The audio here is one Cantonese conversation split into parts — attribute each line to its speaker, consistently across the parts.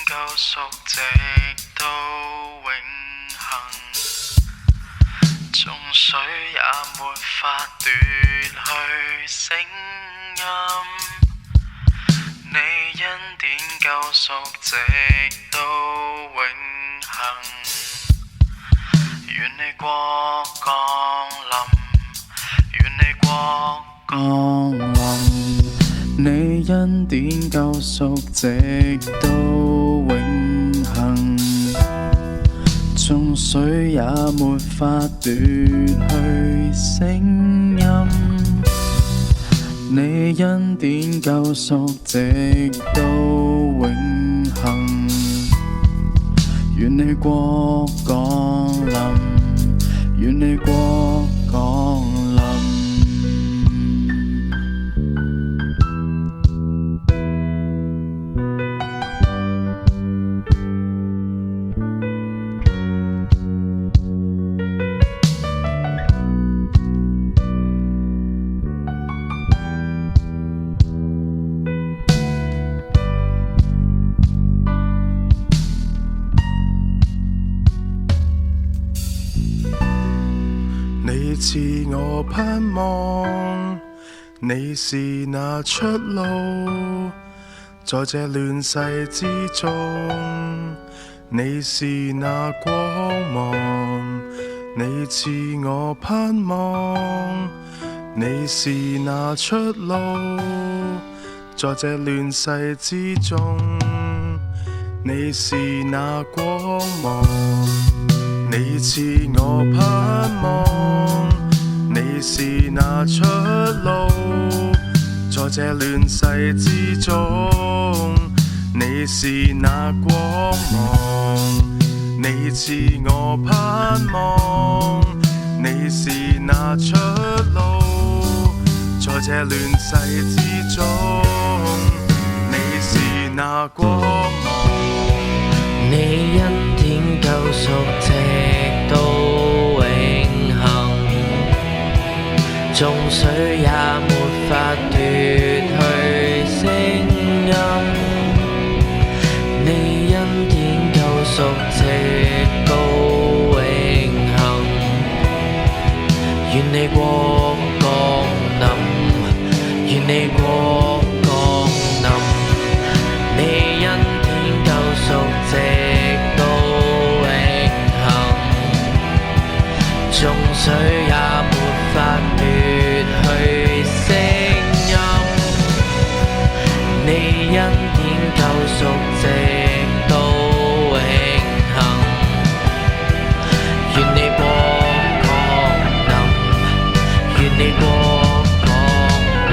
Speaker 1: 救贖，直到永恆。眾水也沒法奪去聲音。你恩典救贖，直到永恆。願你國降臨，願你國降臨。你恩典救贖，直到永恆。眾水也沒法奪去聲音。你恩典救贖，直到永恆。願你國降臨，願你國降臨。你賜我盼望，你是那出路，在這亂世之中，你是那光芒。你賜我盼望，你是那出路，在這亂世之中，你是那光芒。你賜我盼望，你是那出路，在這亂世之中，你是那光芒。你賜我盼望，你是那出路，在這亂世之中，你是那光芒。
Speaker 2: 你恩典救贖，直到永恆。眾水也沒法奪去聲音。你恩典救贖，直到永恆。願你國降臨，願你國降臨。你恩典救贖，直到永恆。眾水也沒法奪去聲音。你恩典救贖，直到永恆。願你國降臨，願你國降臨。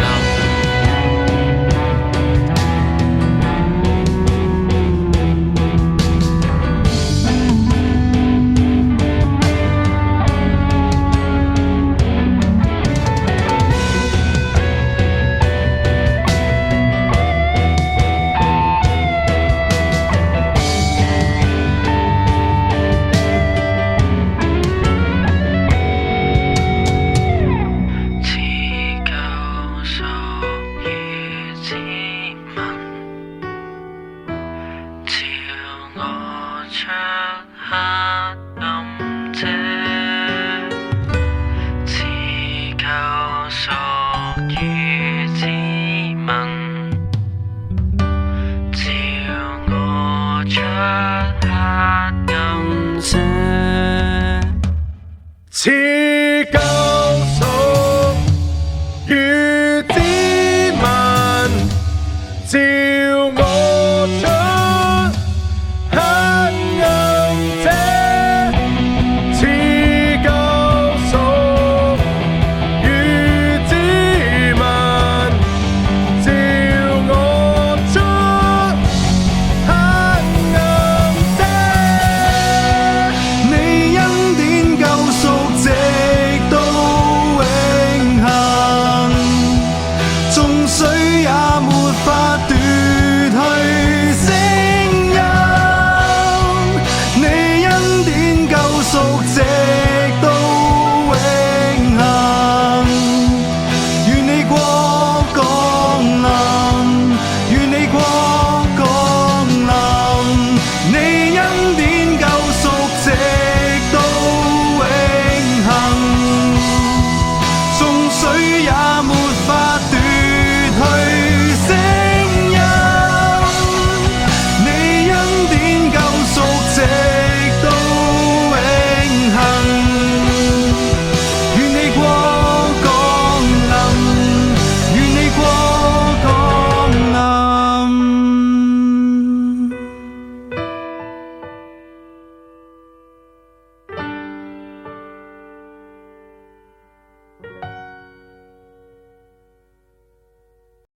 Speaker 1: 出黑暗者，賜救贖於子民，照我出黑暗者。